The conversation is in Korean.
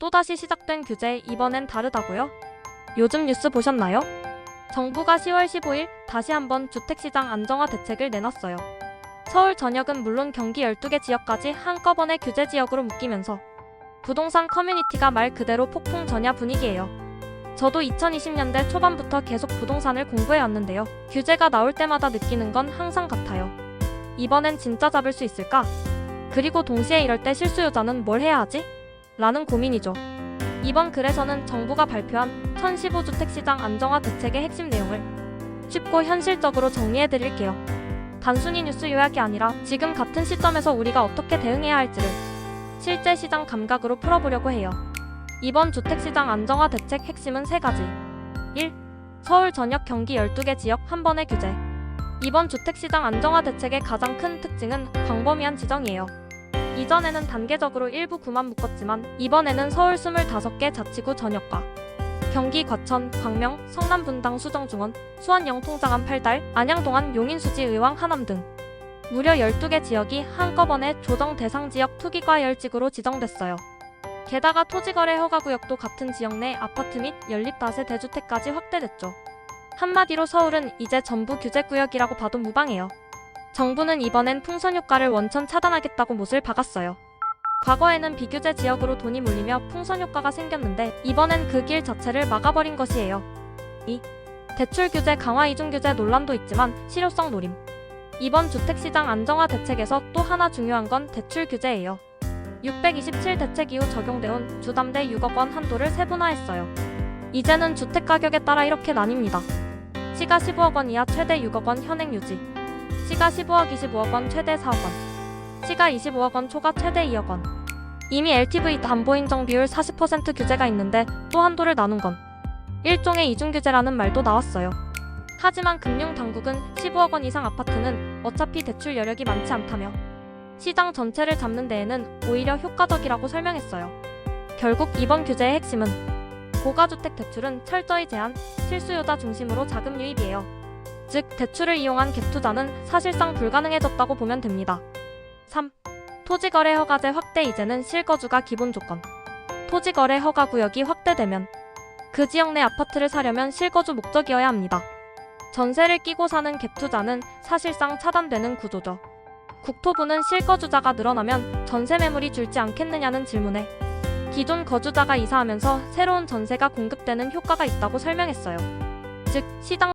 또다시 시작된 규제, 이번엔 다르다고요? 요즘 뉴스 보셨나요? 정부가 10월 15일 다시 한번 주택시장 안정화 대책을 내놨어요. 서울 전역은 물론 경기 12개 지역까지 한꺼번에 규제 지역으로 묶이면서 부동산 커뮤니티가 말 그대로 폭풍 전야 분위기예요. 저도 2020년대 초반부터 계속 부동산을 공부해왔는데요. 규제가 나올 때마다 느끼는 건 항상 같아요. 이번엔 진짜 잡을 수 있을까? 그리고 동시에 이럴 때 실수요자는 뭘 해야 하지? 라는 고민이죠. 이번 글에서는 정부가 발표한 1015주택시장 안정화 대책의 핵심 내용을 쉽고 현실적으로 정리해드릴게요. 단순히 뉴스 요약이 아니라 지금 같은 시점에서 우리가 어떻게 대응해야 할지를 실제 시장 감각으로 풀어보려고 해요. 이번 주택시장 안정화 대책 핵심은 3가지. 1. 서울 전역 경기 12개 지역 한 번의 규제. 이번 주택시장 안정화 대책의 가장 큰 특징은 광범위한 지정이에요. 이전에는 단계적으로 일부 구만 묶었지만 이번에는 서울 25개 자치구 전역과 경기 과천, 광명, 성남 분당 수정중원, 수원 영통장안 8달, 안양 동안 용인 수지 의왕 하남 등 무려 12개 지역이 한꺼번에 조정 대상 지역 투기과열지구로 지정됐어요. 게다가 토지거래 허가구역도 같은 지역 내 아파트 및 연립다세 대주택까지 확대됐죠. 한마디로 서울은 이제 전부 규제구역이라고 봐도 무방해요. 정부는 이번엔 풍선 효과를 원천 차단하겠다고 못을 박았어요. 과거에는 비규제 지역으로 돈이 몰리며 풍선 효과가 생겼는데 이번엔 그 길 자체를 막아버린 것이에요. 2. 대출 규제 강화 이중 규제 논란도 있지만 실효성 노림. 이번 주택시장 안정화 대책에서 또 하나 중요한 건 대출 규제예요. 627 대책 이후 적용돼온 주담대 6억 원 한도를 세분화했어요. 이제는 주택가격에 따라 이렇게 나뉩니다. 시가 15억 원 이하 최대 6억 원 현행 유지, 시가 15억 25억 원 최대 4억 원, 시가 25억 원 초과 최대 2억 원. 이미 LTV 담보인정 비율 40% 규제가 있는데 또 한도를 나눈 건 일종의 이중규제라는 말도 나왔어요. 하지만 금융당국은 15억 원 이상 아파트는 어차피 대출 여력이 많지 않다며 시장 전체를 잡는 데에는 오히려 효과적이라고 설명했어요. 결국 이번 규제의 핵심은 고가주택 대출은 철저히 제한, 실수요자 중심으로 자금 유입이에요. 즉 대출을 이용한 갭투자는 사실상 불가능해졌다고 보면 됩니다. 3. 토지거래 허가제 확대. 이제는 실거주가 기본 조건. 토지거래 허가구역이 확대되면 그 지역 내 아파트를 사려면 실거주 목적이어야 합니다. 전세를 끼고 사는 갭투자는 사실상 차단되는 구조죠. 국토부는 실거주자가 늘어나면 전세 매물이 줄지 않겠느냐는 질문에 기존 거주자가 이사하면서 새로운 전세가 공급되는 효과가 있다고 설명했어요. 즉 시장